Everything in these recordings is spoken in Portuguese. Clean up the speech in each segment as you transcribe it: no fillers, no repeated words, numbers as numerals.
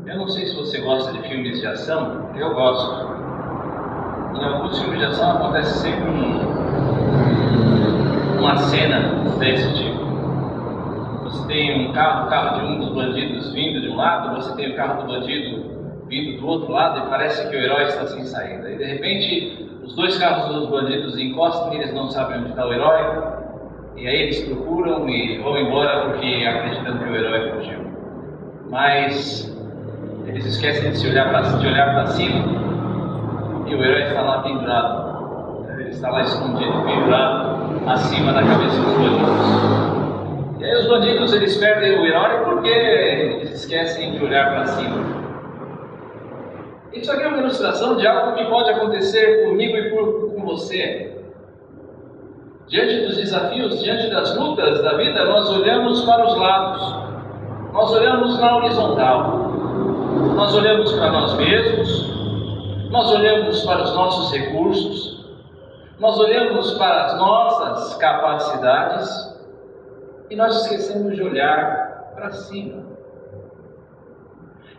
Eu não sei se você gosta de filmes de ação, eu gosto. Em alguns filmes de ação acontece sempre uma cena desse tipo. Você tem o carro de um dos bandidos vindo de um lado, você tem o carro do bandido vindo do outro lado e parece que o herói está sem saída. E de repente os dois carros dos bandidos encostam e eles não sabem onde está o herói. E aí eles procuram e vão embora porque acreditam que o herói fugiu. Mas eles esquecem de olhar para cima e o herói está lá pendurado. Ele está lá escondido, pendurado acima da cabeça dos bandidos. E aí os bandidos eles perdem o herói porque eles esquecem de olhar para cima. Isso aqui é uma ilustração de algo que pode acontecer comigo e com você. Diante dos desafios, diante das lutas da vida, nós olhamos para os lados, nós olhamos na horizontal, nós olhamos para nós mesmos, nós olhamos para os nossos recursos, nós olhamos para as nossas capacidades e nós esquecemos de olhar para cima.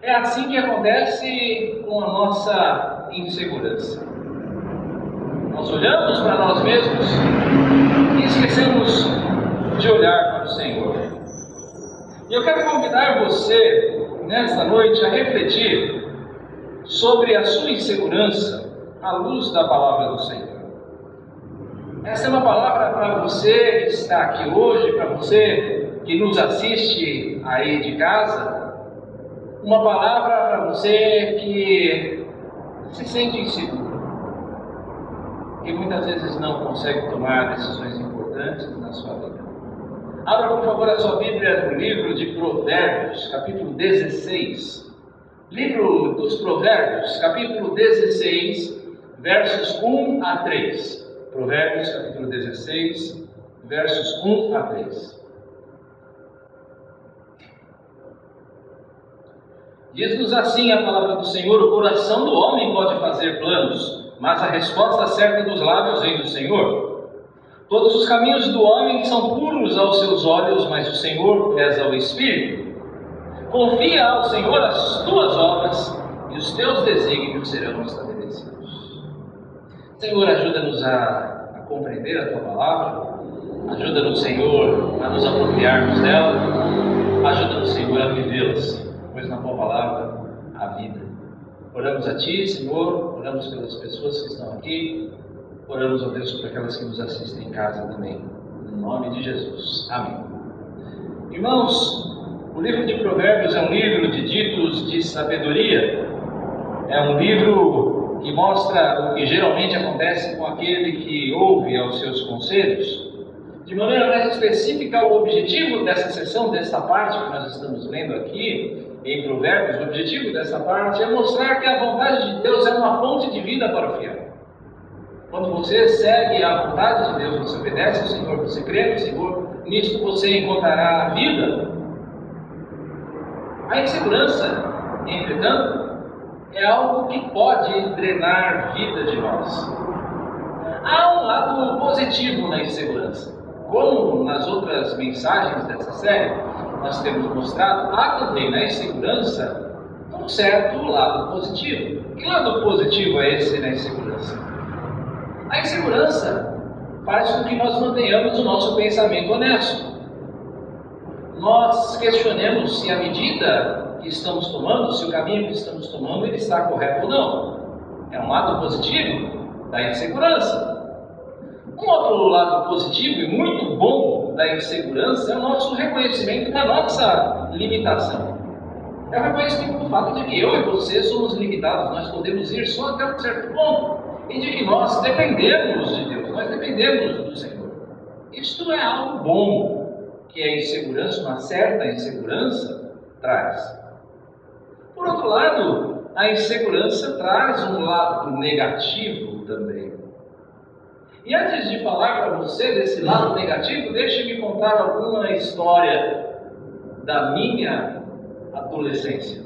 É assim que acontece com a nossa insegurança. Nós olhamos para nós mesmos e esquecemos de olhar para o Senhor. E eu quero convidar você, nesta noite, a refletir sobre a sua insegurança à luz da palavra do Senhor. Essa é uma palavra para você que está aqui hoje, para você que nos assiste aí de casa, uma palavra para você que se sente inseguro, que muitas vezes não consegue tomar decisões importantes na sua vida. Abra, por favor, a sua Bíblia no livro de Provérbios, capítulo 16. Livro dos Provérbios, capítulo 16, versos 1 a 3. Provérbios, capítulo 16, versos 1 a 3. Diz-nos assim a palavra do Senhor: o coração do homem pode fazer planos, mas a resposta certa dos lábios vem do Senhor. Todos os caminhos do homem são puros aos seus olhos, mas o Senhor pesa o espírito. Confia ao Senhor as tuas obras e os teus desígnios serão estabelecidos. Senhor, ajuda-nos a compreender a tua palavra, ajuda-nos, Senhor, a nos apropriarmos dela, ajuda-nos, Senhor, a vivê-las, pois na tua palavra há vida. Oramos a Ti, Senhor, oramos pelas pessoas que estão aqui, oramos, ó Deus, por aquelas que nos assistem em casa também, no nome de Jesus. Amém. Irmãos, o livro de Provérbios é um livro de ditos de sabedoria, é um livro que mostra o que geralmente acontece com aquele que ouve aos seus conselhos. De maneira mais específica, o objetivo dessa sessão, desta parte que nós estamos lendo aqui, em Provérbios, o objetivo dessa parte é mostrar que a vontade de Deus é uma fonte de vida para o fiel. Quando você segue a vontade de Deus, você obedece ao Senhor, você crê no Senhor, nisso você encontrará a vida. A insegurança, entretanto, é algo que pode drenar vida de nós. Há um lado positivo na insegurança. Como nas outras mensagens dessa série nós temos mostrado, há também na insegurança um certo lado positivo. Que lado positivo é esse na insegurança? A insegurança faz com que nós mantenhamos o nosso pensamento honesto. Nós questionemos se a medida que estamos tomando, se o caminho que estamos tomando, ele está correto ou não. É um lado positivo da insegurança. Um outro lado positivo e muito bom da insegurança é o nosso reconhecimento da nossa limitação. É o reconhecimento do fato de que eu e você somos limitados, nós podemos ir só até um certo ponto, e de que nós dependemos de Deus, nós dependemos do Senhor. Isto é algo bom que a insegurança, uma certa insegurança, traz. Por outro lado, a insegurança traz um lado negativo também. E antes de falar para você desse lado negativo, deixe-me contar alguma história da minha adolescência.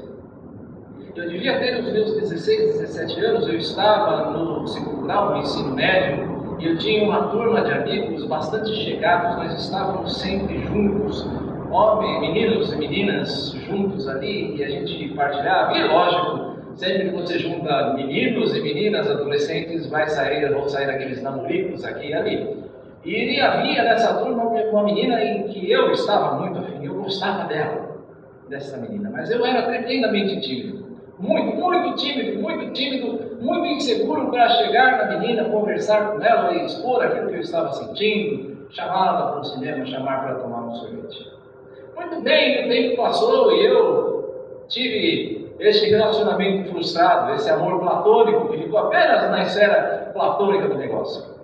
Eu devia ter os meus 16, 17 anos, eu estava no segundo grau, no ensino médio, E eu tinha uma turma de amigos bastante chegados, nós estávamos sempre juntos, homens, meninos e meninas juntos ali, e a gente partilhava. E lógico, sempre que você junta meninos e meninas, adolescentes, vão sair aqueles namoricos aqui e ali. E havia nessa turma uma menina em que eu estava muito afim, eu gostava dessa menina, mas eu era tremendamente tímido. Muito tímido, muito inseguro para chegar na menina, conversar com ela e expor aquilo que eu estava sentindo, chamá-la para o cinema, chamar para tomar um sorvete. Muito bem, o tempo passou e eu tive esse relacionamento frustrado, esse amor platônico que ficou apenas na esfera platônica do negócio.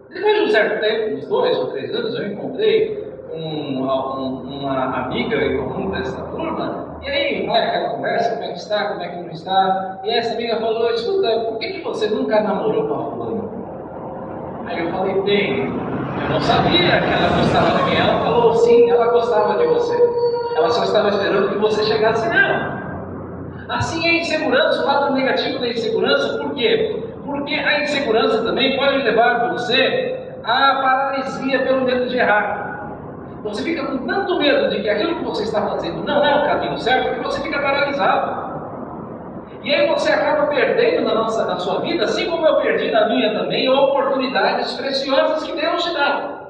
Depois de um certo tempo, uns 2 ou 3 anos, eu encontrei uma amiga em comum dessa turma. E aí, vai aquela conversa, como é que está, como é que não está? E essa amiga falou, escuta, por que você nunca namorou com a fulana? Aí eu falei, bem, eu não sabia que ela gostava de mim. Ela falou, sim, ela gostava de você. Ela só estava esperando que você chegasse nela. Assim, a insegurança, o lado negativo da insegurança, por quê? Porque a insegurança também pode levar você à paralisia pelo medo de errar. Você fica com tanto medo de que aquilo que você está fazendo não é o caminho certo, que você fica paralisado. E aí você acaba perdendo na sua vida, assim como eu perdi na minha também, oportunidades preciosas que Deus te dá.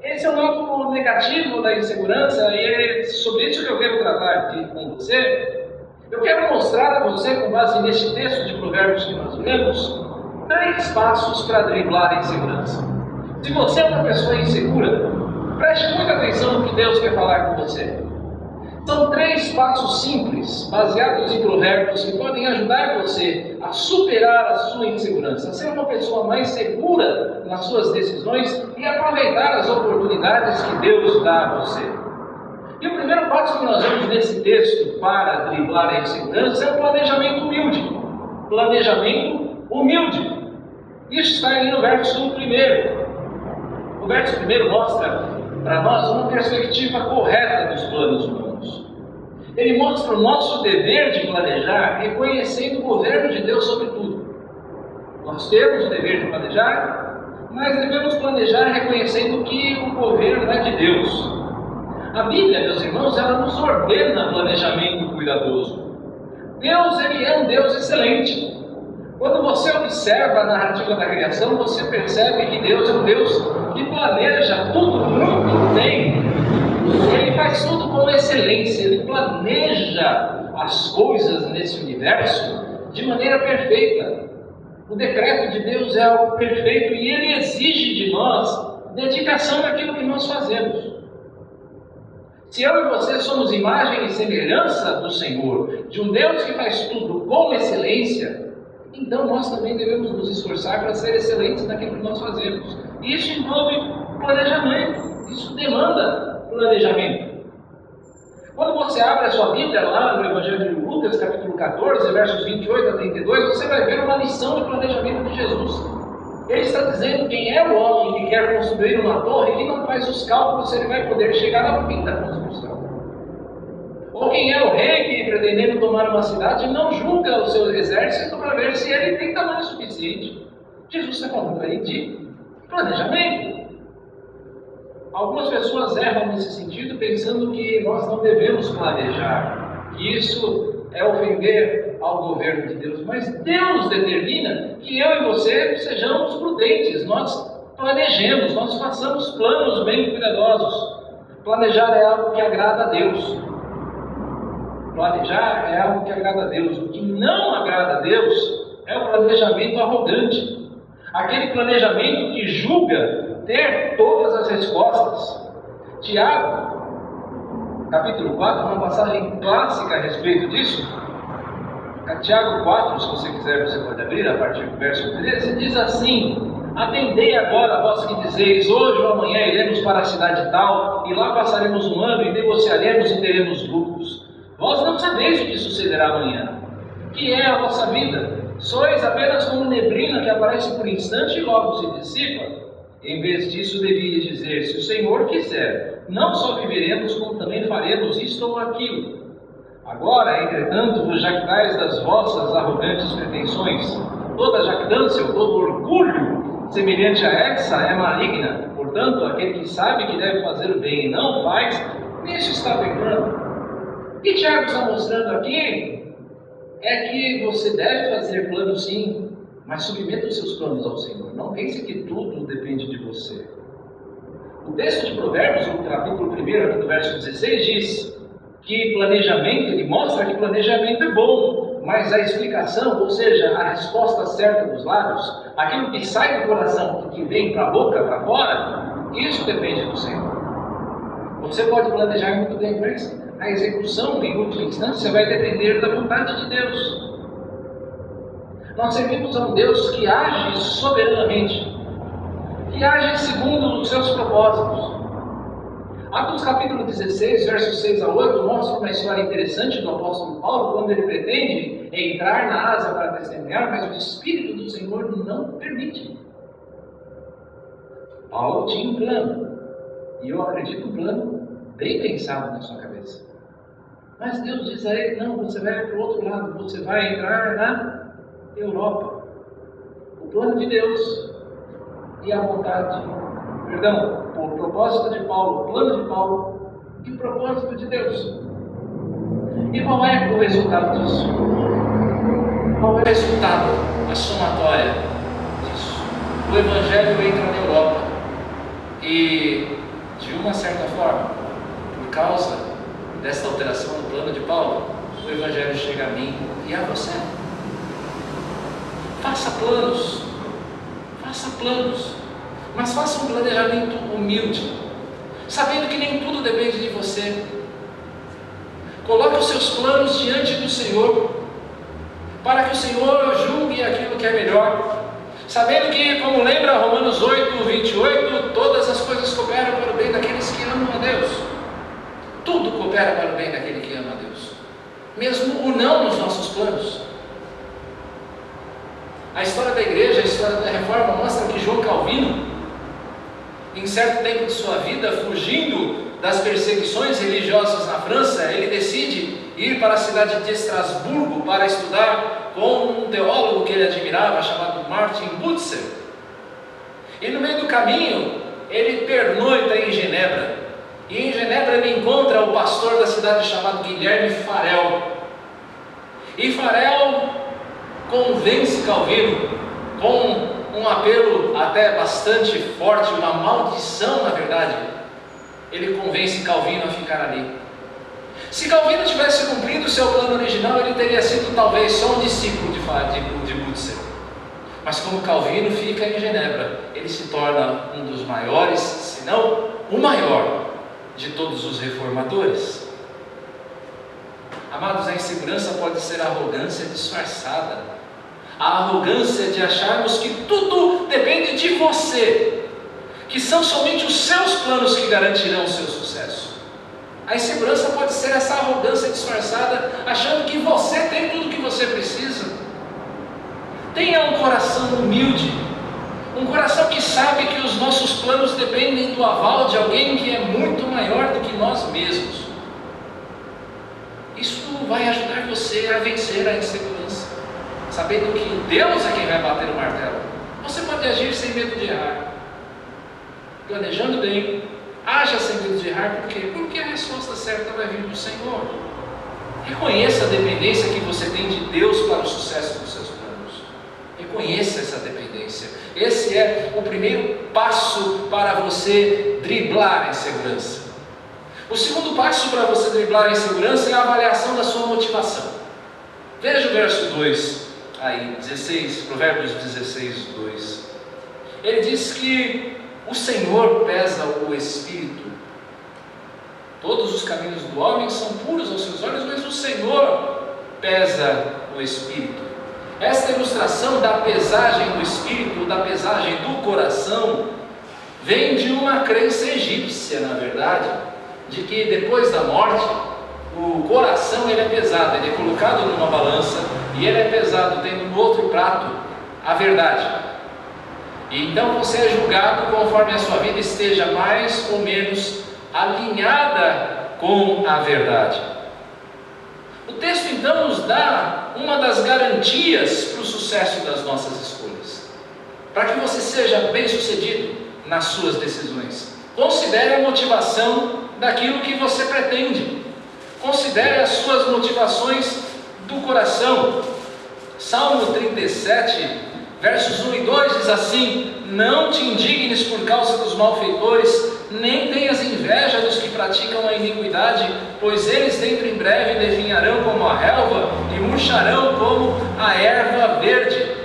Esse é o lado negativo da insegurança, e é sobre isso que eu quero tratar com você. Eu quero mostrar a você, com base neste texto de Provérbios que nós lemos, 3 passos para driblar a insegurança. Se você é uma pessoa insegura, preste muita atenção no que Deus quer falar com você. São 3 passos simples, baseados em provérbios, que podem ajudar você a superar a sua insegurança, a ser uma pessoa mais segura nas suas decisões e aproveitar as oportunidades que Deus dá a você. E o primeiro passo que nós vemos nesse texto para driblar a insegurança é o planejamento humilde. Planejamento humilde. Isso está aí no verso 1. O verso 1 mostra para nós uma perspectiva correta dos planos humanos. Ele mostra o nosso dever de planejar, reconhecendo o governo de Deus sobre tudo. Nós temos o dever de planejar, mas devemos planejar reconhecendo que o governo é de Deus. A Bíblia, meus irmãos, ela nos ordena planejamento cuidadoso. Deus, ele é um Deus excelente. Quando você observa a narrativa da criação, você percebe que Deus é um Deus que planeja tudo muito bem. Ele faz tudo com excelência, ele planeja as coisas nesse universo de maneira perfeita. O decreto de Deus é algo perfeito e ele exige de nós dedicação naquilo que nós fazemos. Se eu e você somos imagem e semelhança do Senhor, de um Deus que faz tudo com excelência, então nós também devemos nos esforçar para ser excelentes naquilo que nós fazemos. Isso envolve planejamento, isso demanda planejamento. Quando você abre a sua Bíblia lá no Evangelho de Lucas, capítulo 14, versos 28 a 32, você vai ver uma lição de planejamento de Jesus. Ele está dizendo quem é o homem que quer construir uma torre e não faz os cálculos se ele vai poder chegar ao fim da construção. Ou quem é o rei que, pretendendo tomar uma cidade, não julga o seu exército para ver se ele tem tamanho suficiente. Jesus está falando aí de planejamento. Algumas pessoas erram nesse sentido, pensando que nós não devemos planejar, que isso é ofender ao governo de Deus. Mas Deus determina que eu e você sejamos prudentes, nós planejemos, nós façamos planos bem cuidadosos. Planejar é algo que agrada a Deus. Planejar é algo que agrada a Deus. O que não agrada a Deus é o planejamento arrogante. Aquele planejamento que julga ter todas as respostas. Tiago, capítulo 4, uma passagem clássica a respeito disso. Tiago 4, se você quiser, você pode abrir a partir do verso 13, diz assim: atendei agora, vós que dizeis, hoje ou amanhã iremos para a cidade tal, e lá passaremos um ano e negociaremos e teremos lucros. Vós não sabeis o que sucederá amanhã. Que é a vossa vida? Sois apenas como neblina que aparece por instante e logo se dissipa. Em vez disso, devias dizer, se o Senhor quiser, não só viveremos, como também faremos isto ou aquilo. Agora, entretanto, vos jactais das vossas arrogantes pretensões. Toda jactância ou todo orgulho semelhante a essa é maligna. Portanto, aquele que sabe que deve fazer o bem e não faz, nisso está pecando. O que Tiago está mostrando aqui é que você deve fazer planos sim, mas submeta os seus planos ao Senhor. Não pense que tudo depende de você. O texto de Provérbios, no capítulo 1, aqui do verso 16, diz que planejamento, ele mostra que planejamento é bom, mas a explicação, ou seja, a resposta certa dos lábios, aquilo que sai do coração, que vem para a boca, para fora, isso depende do Senhor. Você pode planejar muito bem, mas a execução, em última instância, vai depender da vontade de Deus. Nós servimos a um Deus que age soberanamente, que age segundo os seus propósitos. Atos capítulo 16, versos 6 a 8, mostra uma história interessante do apóstolo Paulo, quando ele pretende entrar na asa para testemunhar, mas o Espírito do Senhor não permite. Paulo tinha um plano, e eu acredito um plano bem pensado na sua cabeça. Mas Deus diz a ele, não, você vai para o outro lado, você vai entrar na Europa. O plano de Deus e a vontade, o propósito de Paulo, o plano de Paulo e o propósito de Deus. E qual é o resultado disso? Qual é o resultado, a somatória disso? O Evangelho entra na Europa e, de uma certa forma, por causa desta alteração no plano de Paulo, o Evangelho chega a mim e a você. Faça planos, mas faça um planejamento humilde, sabendo que nem tudo depende de você. Coloque os seus planos diante do Senhor, para que o Senhor julgue aquilo que é melhor, sabendo que, como lembra Romanos 8, 28, todas as coisas cooperam para o bem daqueles que amam a Deus. Tudo coopera para o bem daquele que ama a Deus, mesmo o não nos nossos planos. A história da igreja, a história da reforma mostra que João Calvino, em certo tempo de sua vida, fugindo das perseguições religiosas na França, ele decide ir para a cidade de Estrasburgo para estudar com um teólogo que ele admirava, chamado Martin Butzer. E no meio do caminho, ele pernoita em Genebra. E em Genebra ele encontra o pastor da cidade chamado Guilherme Farel. E Farel convence Calvino com um apelo até bastante forte, uma maldição na verdade. Ele convence Calvino a ficar ali. Se Calvino tivesse cumprido o seu plano original, ele teria sido talvez só um discípulo de Butzer. Mas como Calvino fica em Genebra, ele se torna um dos maiores, se não o maior de todos os reformadores. Amados, a insegurança pode ser arrogância disfarçada. A arrogância de acharmos que tudo depende de você, que são somente os seus planos que garantirão o seu sucesso. A insegurança pode ser essa arrogância disfarçada, achando que você tem tudo o que você precisa. Tenha um coração humilde, um coração que sabe que os nossos planos dependem do aval de alguém que é muito maior do que nós mesmos. Isso vai ajudar você a vencer a insegurança, sabendo que Deus é quem vai bater o martelo. Você pode agir sem medo de errar, planejando bem, haja sem medo de errar. Por quê? Porque a resposta certa vai vir do Senhor. Reconheça a dependência que você tem de Deus para o sucesso dos seus planos. Reconheça essa dependência. Esse é o primeiro passo para você driblar a insegurança. O segundo passo para você driblar a insegurança é a avaliação da sua motivação. Veja o verso 2, aí, 16, Provérbios 16, 2. Ele diz que o Senhor pesa o espírito. Todos os caminhos do homem são puros aos seus olhos, mas o Senhor pesa o espírito. Esta ilustração da pesagem do espírito, da pesagem do coração, vem de uma crença egípcia, na verdade, de que depois da morte, o coração ele é pesado, ele é colocado numa balança e ele é pesado, tendo no outro prato a verdade. E então você é julgado conforme a sua vida esteja mais ou menos alinhada com a verdade. O texto então nos dá uma das garantias para o sucesso das nossas escolhas. para que você seja bem-sucedido nas suas decisões. Considere a motivação daquilo que você pretende. Considere as suas motivações do coração. Salmo 37, versos 1 e 2 diz assim: não te indignes por causa dos malfeitores, nem tenhas inveja dos que praticam a iniquidade, pois eles dentro em breve definharão como a relva e murcharão como a erva verde.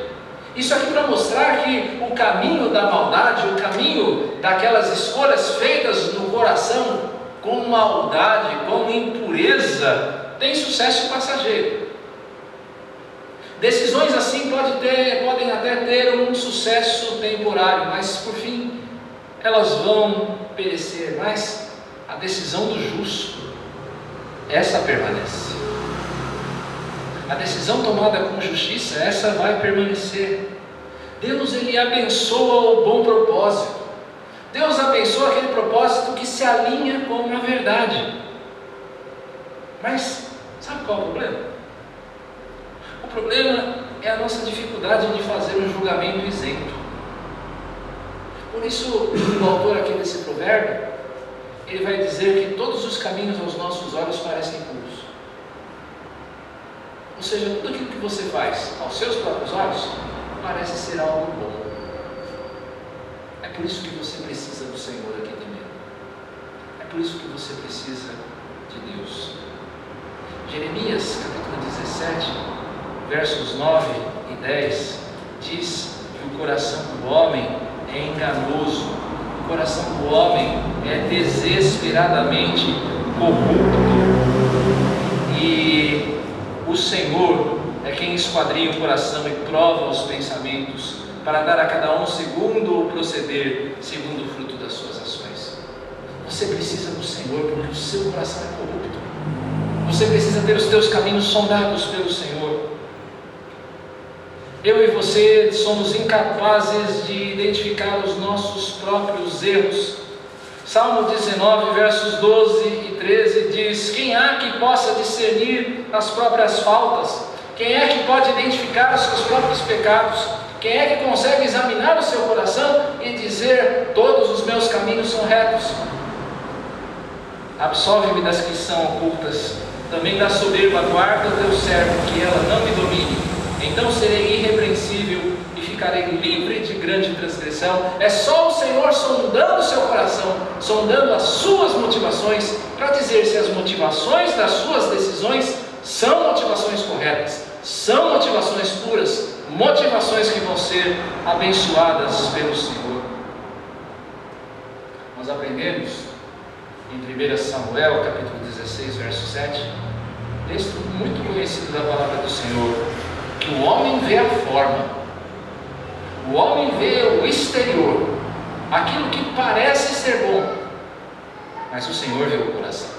Isso aqui para mostrar que o caminho da maldade, o caminho daquelas escolhas feitas no coração com maldade, com impureza, tem sucesso passageiro. Decisões assim podem até ter um sucesso temporário, mas por fim elas vão perecer. Mas a decisão do justo, essa permanece. A decisão tomada com justiça, essa vai permanecer. Deus, Ele abençoa o bom propósito. Deus abençoa aquele propósito que se alinha com a verdade. Mas sabe qual é o problema? O problema é a nossa dificuldade de fazer um julgamento isento. Por isso, o autor aqui desse provérbio, ele vai dizer que todos os caminhos aos nossos olhos parecem puros. Ou seja, tudo aquilo que você faz aos seus próprios olhos parece ser algo bom. É por isso que você precisa do Senhor aqui também. É por isso que você precisa de Deus. Jeremias capítulo 17, versos 9 e 10 diz que o coração do homem é enganoso, o coração do homem é desesperadamente corrupto, e o Senhor é quem esquadrinha o coração e prova os pensamentos, para dar a cada um segundo o proceder, segundo o fruto das suas ações. Você precisa do Senhor porque o seu coração é corrupto. Você precisa ter os teus caminhos sondados pelo Senhor. Eu e você somos incapazes de identificar os nossos próprios erros. Salmo 19, versos 12 e 13 diz: quem há que possa discernir as próprias faltas? Quem é que pode identificar os seus próprios pecados? Quem é que consegue examinar o seu coração e dizer: todos os meus caminhos são retos? Absolve-me das que são ocultas, também da soberba guarda o teu servo, que ela não me domine. Então serei irrepreensível e ficarei livre de grande transgressão. É só o Senhor sondando o seu coração, sondando as suas motivações, para dizer se as motivações das suas decisões são motivações corretas, são motivações puras, motivações que vão ser abençoadas pelo Senhor. Nós aprendemos em 1 Samuel capítulo 16, verso 7, texto muito conhecido da palavra do Senhor, que o homem vê a forma, o homem vê o exterior, aquilo que parece ser bom, mas o Senhor vê o coração.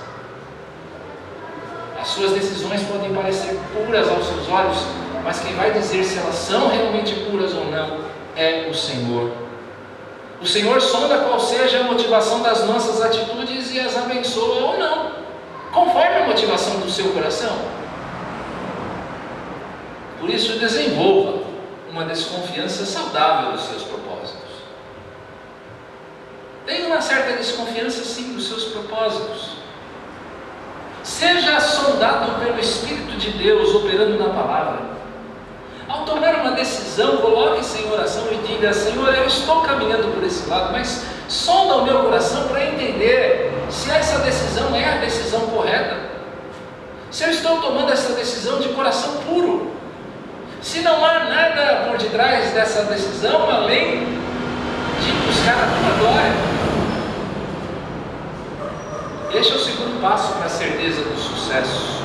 As suas decisões podem parecer puras aos seus olhos, mas quem vai dizer se elas são realmente puras ou não é o Senhor. O Senhor sonda qual seja a motivação das nossas atitudes e as abençoa ou não, conforme a motivação do seu coração. Por isso, desenvolva uma desconfiança saudável dos seus propósitos. Tenha uma certa desconfiança, sim, dos seus propósitos. Seja sondado pelo Espírito de Deus operando na palavra. Ao tomar uma decisão, coloque-se em oração e diga: Senhor, eu estou caminhando por esse lado, mas sonda o meu coração para entender se essa decisão é a decisão correta. Se eu estou tomando essa decisão de coração puro. Se não há nada por detrás dessa decisão, além de buscar a tua glória. Este é o segundo passo para a certeza do sucesso.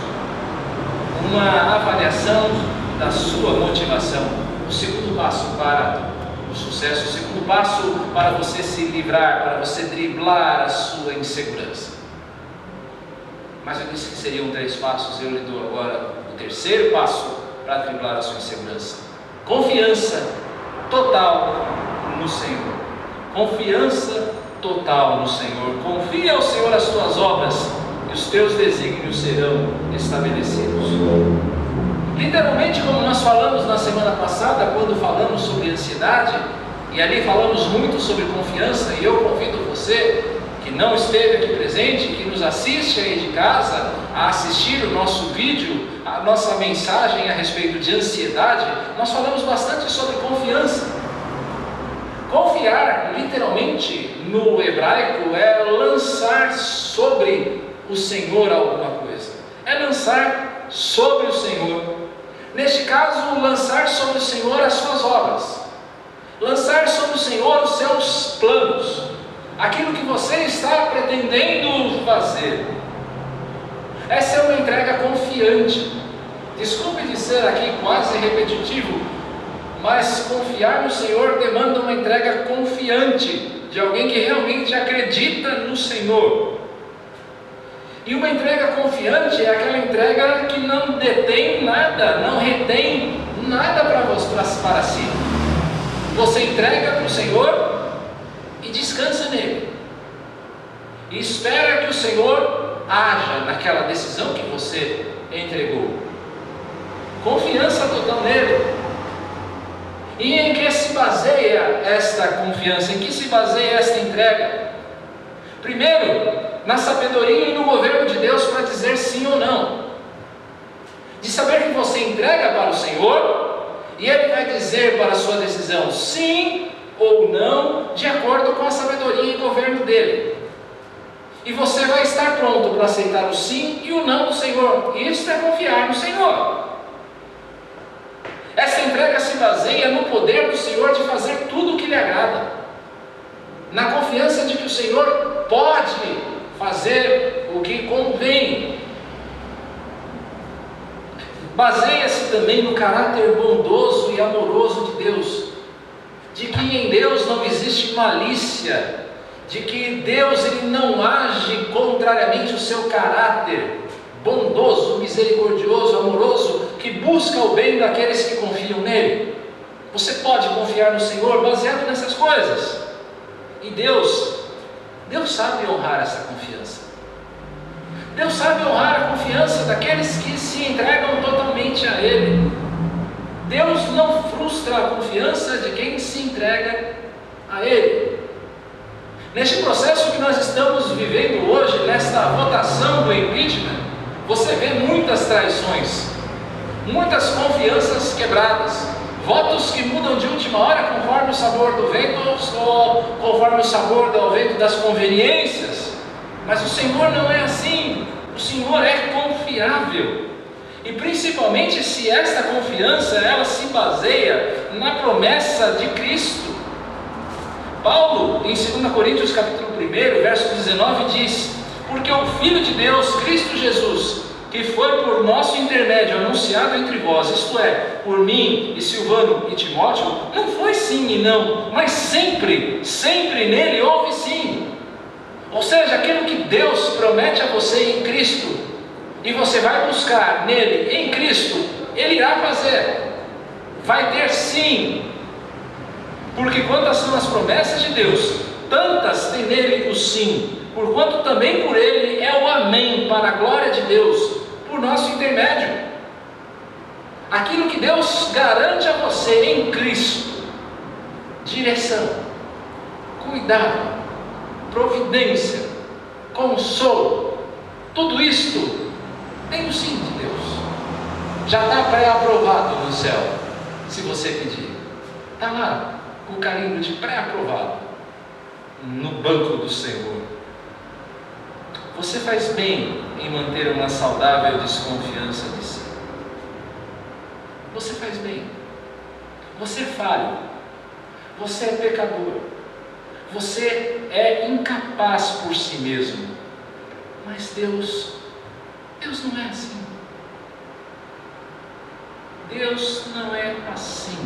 Uma avaliação da sua motivação. O segundo passo para o sucesso. O segundo passo para você se livrar, para você driblar a sua insegurança. Mas eu disse que seriam 3 passos, eu lhe dou agora o terceiro passo para driblar a sua insegurança. Confiança total no Senhor. Confiança total no Senhor. Confia ao Senhor as tuas obras e os teus desígnios serão estabelecidos. Literalmente, como nós falamos na semana passada, quando falamos sobre ansiedade, E ali falamos muito sobre confiança, e eu convido você que não esteve aqui presente, que nos assiste aí de casa, a assistir o nosso vídeo, a nossa mensagem a respeito de ansiedade. Nós falamos bastante sobre confiança. Confiar, literalmente, no hebraico, é lançar sobre o Senhor alguma coisa. É lançar sobre o Senhor. Neste caso, lançar sobre o Senhor as suas obras. Lançar sobre o Senhor os seus planos. Aquilo que você está pretendendo fazer. Essa é uma entrega confiante. Desculpe de ser aqui quase repetitivo, mas confiar no Senhor demanda uma entrega confiante, de alguém que realmente acredita no Senhor. E uma entrega confiante é aquela entrega que não detém nada, não retém nada para si. Você entrega para o Senhor e descansa nele. E espera que o Senhor haja naquela decisão que você entregou. Confiança total nele. E em que se baseia esta confiança? Em que se baseia esta entrega? Primeiro, na sabedoria e no governo de Deus para dizer sim ou não. De saber que você entrega para o Senhor e Ele vai dizer para a sua decisão sim ou não, de acordo com a sabedoria e governo dele. E você vai estar pronto para aceitar o sim e o não do Senhor. Isso é confiar no Senhor. Essa entrega se baseia no poder do Senhor de fazer tudo o que lhe agrada, na confiança de que o Senhor pode fazer o que convém. Baseia-se também no caráter bondoso e amoroso de Deus, de que em Deus não existe malícia, de que Deus ele não age contrariamente ao seu caráter bondoso, misericordioso, amoroso, que busca o bem daqueles que confiam nele. Você pode confiar no Senhor baseado nessas coisas. E Deus sabe honrar essa confiança. Deus sabe honrar a confiança daqueles que se entregam totalmente a Ele. Deus não frustra a confiança de quem se entrega a Ele. Neste processo que nós estamos vivendo hoje, nesta votação do impeachment, você vê muitas traições, muitas confianças quebradas, votos que mudam de última hora conforme o sabor do vento ou conforme o sabor do vento das conveniências. Mas o Senhor não é assim. O Senhor é confiável. E principalmente se esta confiança ela se baseia na promessa de Cristo. Paulo, em 2 Coríntios capítulo 1, verso 19, diz: porque o Filho de Deus, Cristo Jesus, que foi por nosso intermédio anunciado entre vós, isto é, por mim e Silvano e Timóteo, não foi sim e não, mas sempre nele houve sim. Ou seja, aquilo que Deus promete a você em Cristo, e você vai buscar nele, em Cristo, Ele irá fazer, vai ter sim. Porque quantas são as promessas de Deus, tantas tem nele o sim, porquanto também por ele é o amém, para a glória de Deus, por nosso intermédio. Aquilo que Deus garante a você em Cristo, direção, cuidado, providência, consolo, tudo isto tem o sim de Deus. Já está pré-aprovado no céu, se você pedir. Está lá, com o carimbo de pré-aprovado, no banco do Senhor. Você faz bem em manter uma saudável desconfiança de si. Você faz bem. Você é falho. Você é pecador. Você é incapaz por si mesmo. Mas Deus não é assim. Deus não é assim.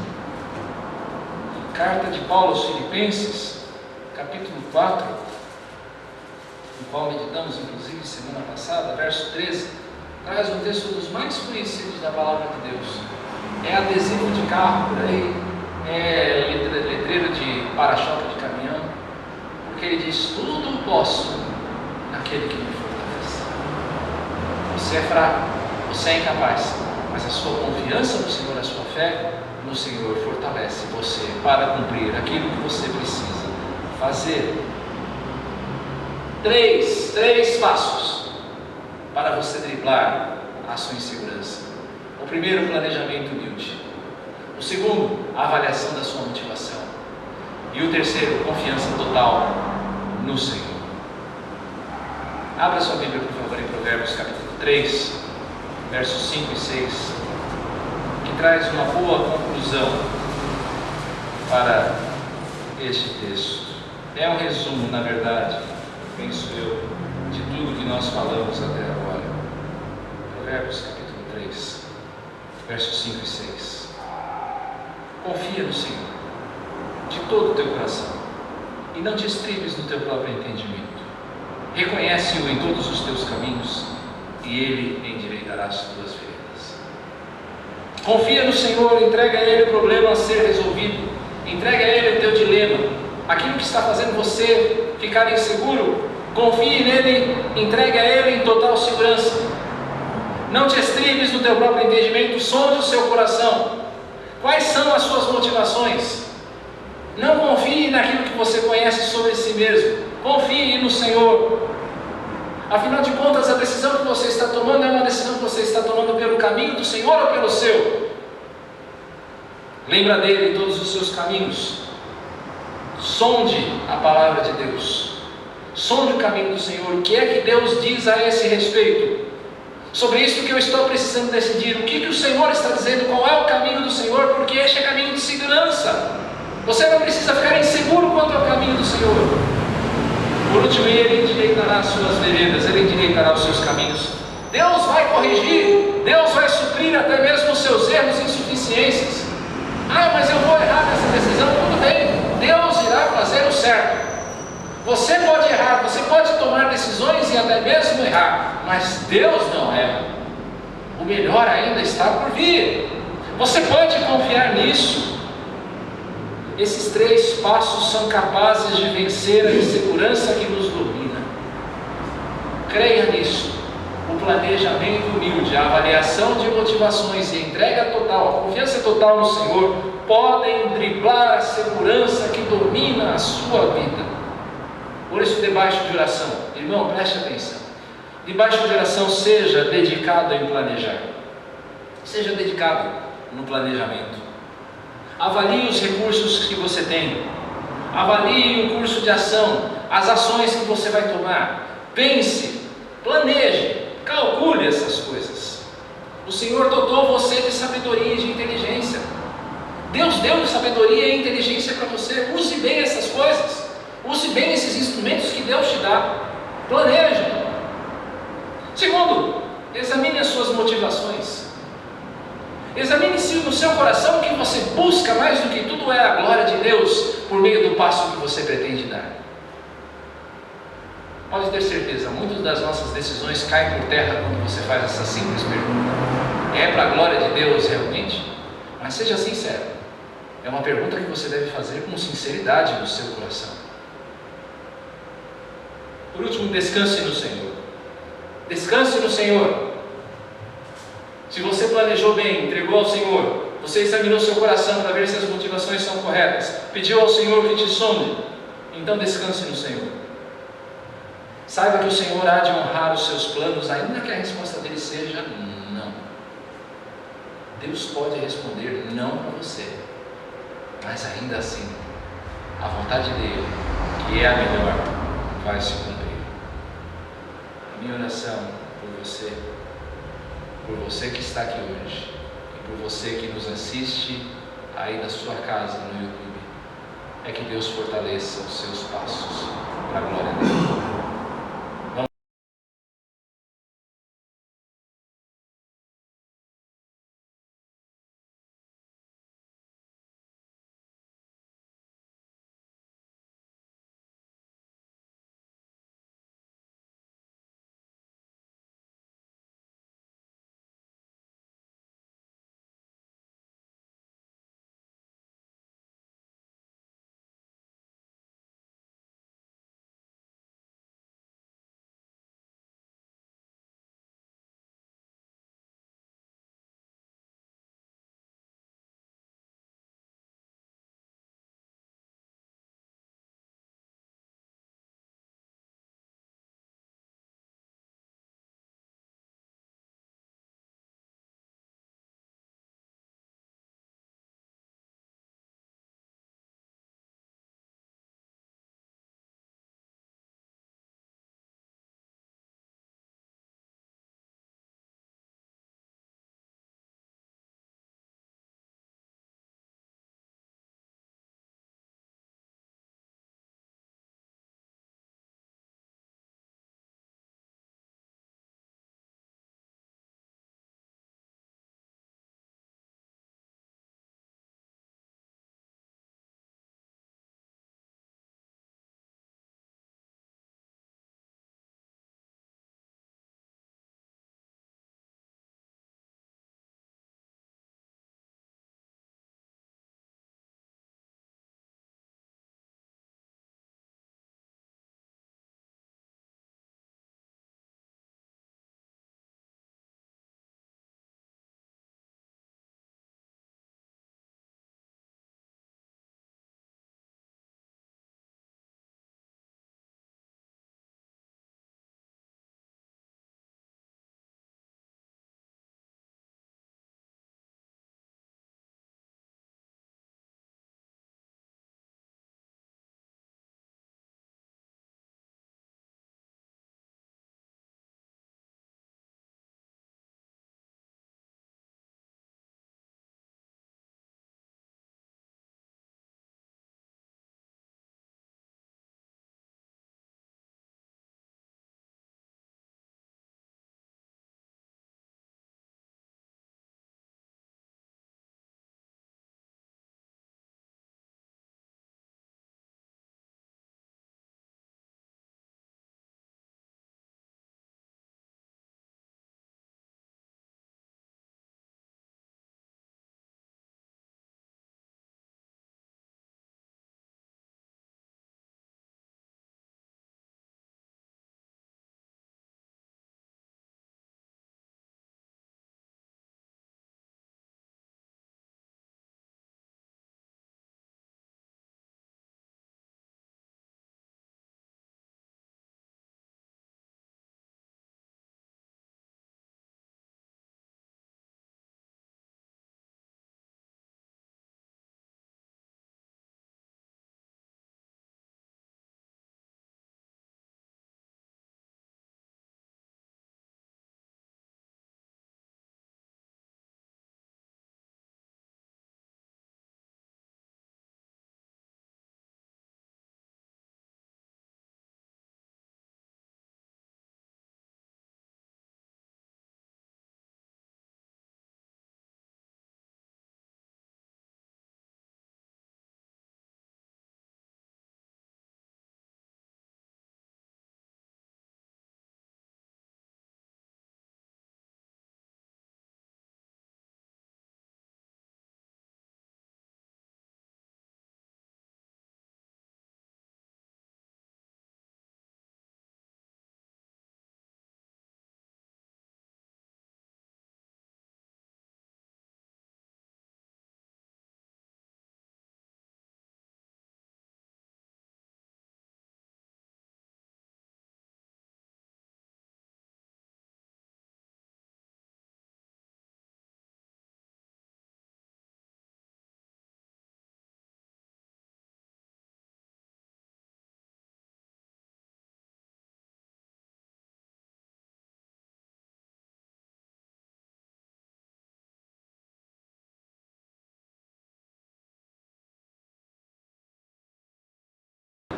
Carta de Paulo aos Filipenses, capítulo 4, no qual meditamos inclusive semana passada, verso 13, traz um texto dos mais conhecidos da palavra de Deus. É adesivo de carro por aí, é letreiro de para-choque de caminhão, porque ele diz: tudo posso naquele que me fortalece. Você é fraco, você é incapaz, mas a sua confiança no Senhor, a sua fé, no Senhor fortalece você para cumprir aquilo que você precisa fazer. Três passos para você driblar a sua insegurança. O primeiro, planejamento humilde. O segundo, a avaliação da sua motivação. E o terceiro, confiança total no Senhor. Abra sua Bíblia, por favor, em Provérbios capítulo 3, versos 5 e 6, que traz uma boa conclusão para este texto. É um resumo, na verdade, penso eu, de tudo que nós falamos até agora. Provérbios capítulo 3, versos 5 e 6. Confia no Senhor de todo o teu coração e não te estribes no teu próprio entendimento. Reconhece-o em todos os teus caminhos e Ele endireitará as tuas veredas. Confia no Senhor, entrega a Ele o problema a ser resolvido, entrega a Ele o teu dilema, aquilo que está fazendo você ficar inseguro. Confie nele, entregue a Ele em total segurança. Não te estribes no teu próprio entendimento, sonde o seu coração. Quais são as suas motivações? Não confie naquilo que você conhece sobre si mesmo. Confie no Senhor. Afinal de contas, a decisão que você está tomando é uma decisão que você está tomando pelo caminho do Senhor ou pelo seu? Lembra dele em todos os seus caminhos. Sonde a palavra de Deus. Sonde o caminho do Senhor. O que é que Deus diz a esse respeito? Sobre isso que eu estou precisando decidir. O que o Senhor está dizendo? Qual é o caminho do Senhor? Porque este é caminho de segurança. Você não precisa ficar inseguro quanto ao caminho do Senhor. Por último, Ele endireitará as suas veredas, Ele endireitará os seus caminhos. Deus vai corrigir, Deus vai suprir até mesmo os seus erros e insuficiências. Mas eu vou errar nessa decisão. Tudo bem, Deus irá fazer o certo. Você pode errar, você pode tomar decisões e até mesmo errar, mas Deus não erra. O melhor ainda está por vir. Você pode confiar nisso. Esses 3 passos são capazes de vencer a insegurança que nos domina. Creia nisso. O planejamento humilde, a avaliação de motivações e a entrega total, a confiança total no Senhor podem driblar a segurança que domina a sua vida. Por isso, debaixo de oração, irmão, preste atenção. Debaixo de oração, seja dedicado em planejar. Seja dedicado no planejamento. Avalie os recursos que você tem. Avalie o curso de ação, as ações que você vai tomar. Pense, planeje, calcule essas coisas. O Senhor dotou você de sabedoria e de inteligência. Deus deu sabedoria e inteligência para você. Use bem essas coisas. Use bem esses instrumentos que Deus te dá. Planeje. Segundo, examine as suas motivações. Examine se no seu coração o que você busca mais do que tudo é a glória de Deus por meio do passo que você pretende dar. Pode ter certeza, muitas das nossas decisões caem por terra quando você faz essa simples pergunta. É para a glória de Deus realmente? Mas seja sincero. É uma pergunta que você deve fazer com sinceridade no seu coração. Por último, descanse no Senhor. Descanse no Senhor. Se você planejou bem, entregou ao Senhor, você examinou seu coração para ver se as motivações são corretas, pediu ao Senhor que te sonde, então descanse no Senhor. Saiba que o Senhor há de honrar os seus planos, ainda que a resposta dele seja não. Deus pode responder não para você, mas ainda assim, a vontade dele, que é a melhor, vai se cumprir. A minha oração por você que está aqui hoje, e por você que nos assiste aí na sua casa no YouTube, é que Deus fortaleça os seus passos para a glória dele.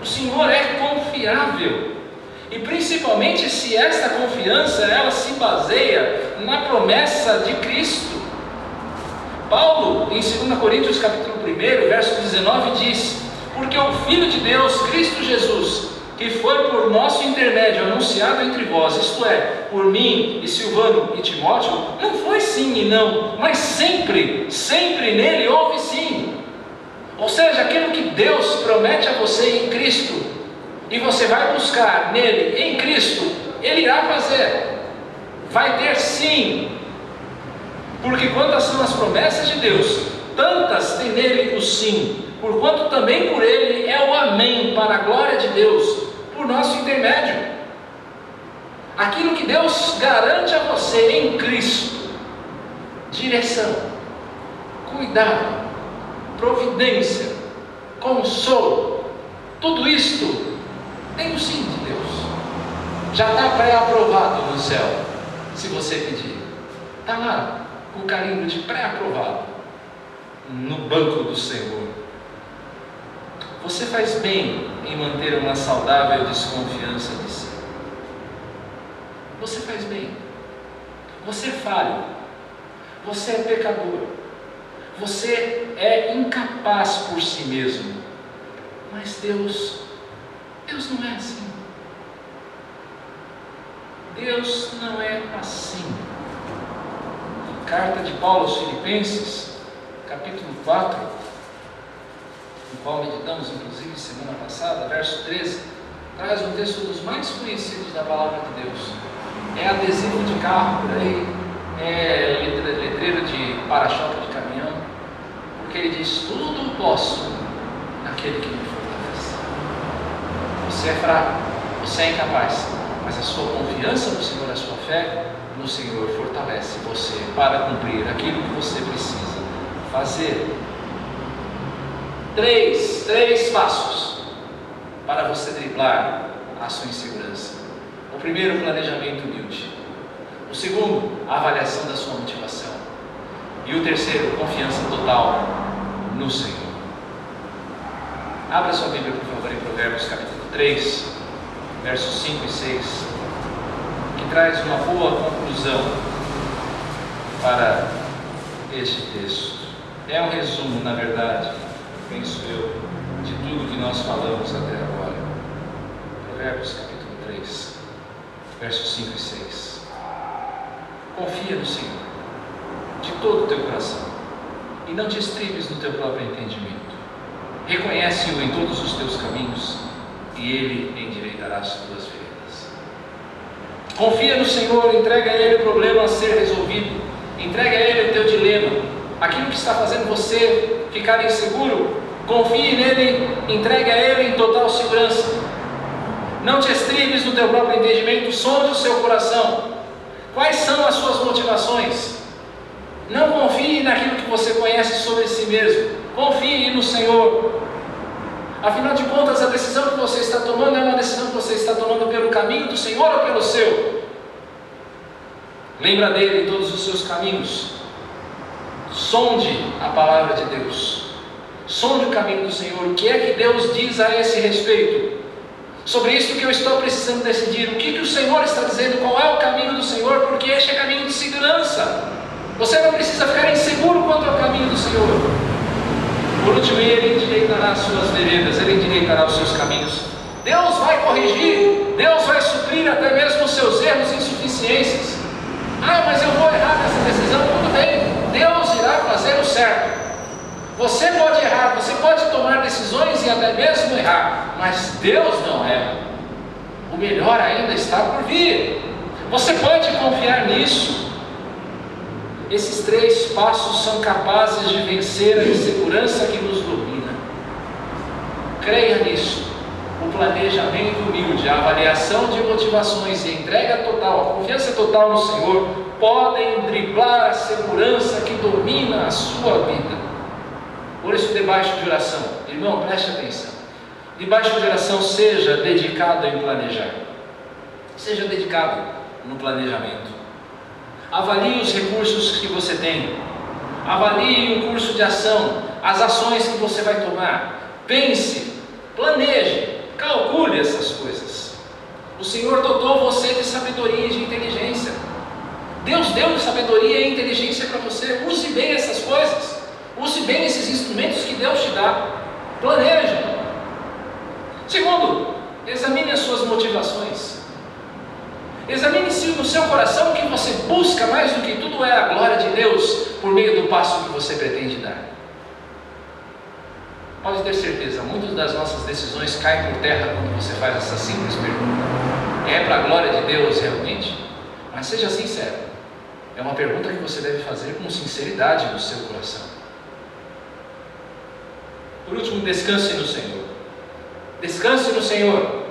O Senhor é confiável. E principalmente se esta confiança ela se baseia na promessa de Cristo. Paulo, em 2 Coríntios capítulo 1, verso 19, diz: porque o Filho de Deus, Cristo Jesus, que foi por nosso intermédio anunciado entre vós, isto é, por mim e Silvano e Timóteo, não foi sim e não, mas sempre nele houve sim. Ou seja, aquilo que Deus promete a você em Cristo, e você vai buscar nele, em Cristo, Ele irá fazer, vai ter sim. Porque quantas são as promessas de Deus, tantas tem nele o sim, porquanto também por ele é o amém, para a glória de Deus, por nosso intermédio. Aquilo que Deus garante a você em Cristo, direção, cuidado, providência, consolo, tudo isto tem o sim de Deus, já está pré-aprovado no céu, se você pedir, está lá, com o carimbo de pré-aprovado, no banco do Senhor. Você faz bem em manter uma saudável desconfiança de si. Você faz bem. Você é falho. Você é pecador. Você é incapaz por si mesmo. Mas Deus não é assim. Deus não é assim. Carta de Paulo aos Filipenses, capítulo 4, no qual meditamos inclusive semana passada, verso 13, traz um texto dos mais conhecidos da palavra de Deus. É adesivo de carro por aí, é letreiro de para-choque de caminhão, porque ele diz: tudo posso naquele que me fortalece. Você é fraco, você é incapaz, mas a sua confiança no Senhor, a sua fé no Senhor fortalece você para cumprir aquilo que você precisa fazer. Três passos para você driblar a sua insegurança. O primeiro, planejamento humilde. O segundo, a avaliação da sua motivação. E o terceiro, confiança total no Senhor. Abra sua Bíblia, por favor, em Provérbios capítulo 3, versos 5 e 6, que traz uma boa conclusão para este texto. É um resumo, na verdade, penso eu, de tudo que nós falamos até agora. Provérbios capítulo 3, versos 5 e 6. Confia no Senhor de todo o teu coração e não te estribes no teu próprio entendimento. Reconhece-o em todos os teus caminhos e Ele endireitará as tuas veredas. Confia no Senhor, entrega a Ele o problema a ser resolvido, entrega a Ele o teu dilema, aquilo que está fazendo você ficar inseguro. Confie nele, entregue a Ele em total segurança. Não te estribes no teu próprio entendimento, sonde o seu coração. Quais são as suas motivações? Não confie naquilo que você conhece sobre si mesmo. Confie no Senhor. Afinal de contas, a decisão que você está tomando é uma decisão que você está tomando pelo caminho do Senhor ou pelo seu? Lembra dele em todos os seus caminhos. Sonde a palavra de Deus. Sonde o caminho do Senhor. O que é que Deus diz a esse respeito? Sobre isso que eu estou precisando decidir. O que o Senhor está dizendo? Qual é o caminho do Senhor? Porque este é caminho de segurança. Você não precisa ficar inseguro quanto ao caminho do Senhor. Por último, Ele endireitará as suas veredas, Ele endireitará os seus caminhos. Deus vai corrigir, Deus vai suprir até mesmo os seus erros e insuficiências. Mas eu vou errar nessa decisão. Tudo bem, Deus irá fazer o certo. Você pode errar, você pode tomar decisões e até mesmo errar, mas Deus não erra. O melhor ainda está por vir. Você pode confiar nisso. Esses 3 passos são capazes de vencer a insegurança que nos domina. Creia nisso. O planejamento humilde, a avaliação de motivações e a entrega total, a confiança total no Senhor podem driblar a segurança que domina a sua vida. Por isso, debaixo de oração, irmão, preste atenção. Debaixo de oração, seja dedicado em planejar. Seja dedicado no planejamento. Avalie os recursos que você tem. Avalie o curso de ação, as ações que você vai tomar. Pense, planeje. calcule essas coisas. O Senhor dotou você de sabedoria e de inteligência. Deus deu sabedoria e inteligência para você. Use bem essas coisas. Use bem esses instrumentos que Deus te dá. Planeje. Segundo, examine as suas motivações. Examine se no seu coração o que você busca mais do que tudo é a glória de Deus por meio do passo que você pretende dar. Pode ter certeza, muitas das nossas decisões caem por terra quando você faz essa simples pergunta. É para a glória de Deus realmente? Mas seja sincero. É uma pergunta que você deve fazer com sinceridade no seu coração. Por último, descanse no Senhor. Descanse no Senhor.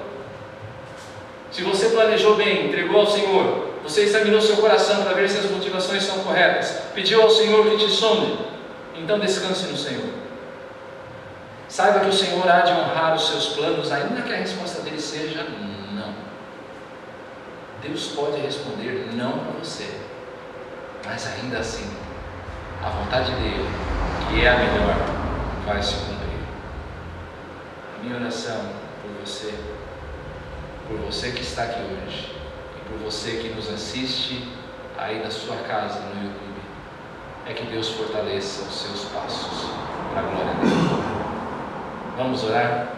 Se você planejou bem, entregou ao Senhor, você examinou seu coração para ver se as motivações são corretas, pediu ao Senhor que te sonde, então descanse no Senhor. Saiba que o Senhor há de honrar os seus planos, ainda que a resposta dele seja não. Deus pode responder não para você, mas ainda assim, a vontade dele, que é a melhor, vai se cumprir. A minha oração por você que está aqui hoje, e por você que nos assiste aí na sua casa, no YouTube, é que Deus fortaleça os seus passos para a glória dele. Vamos orar?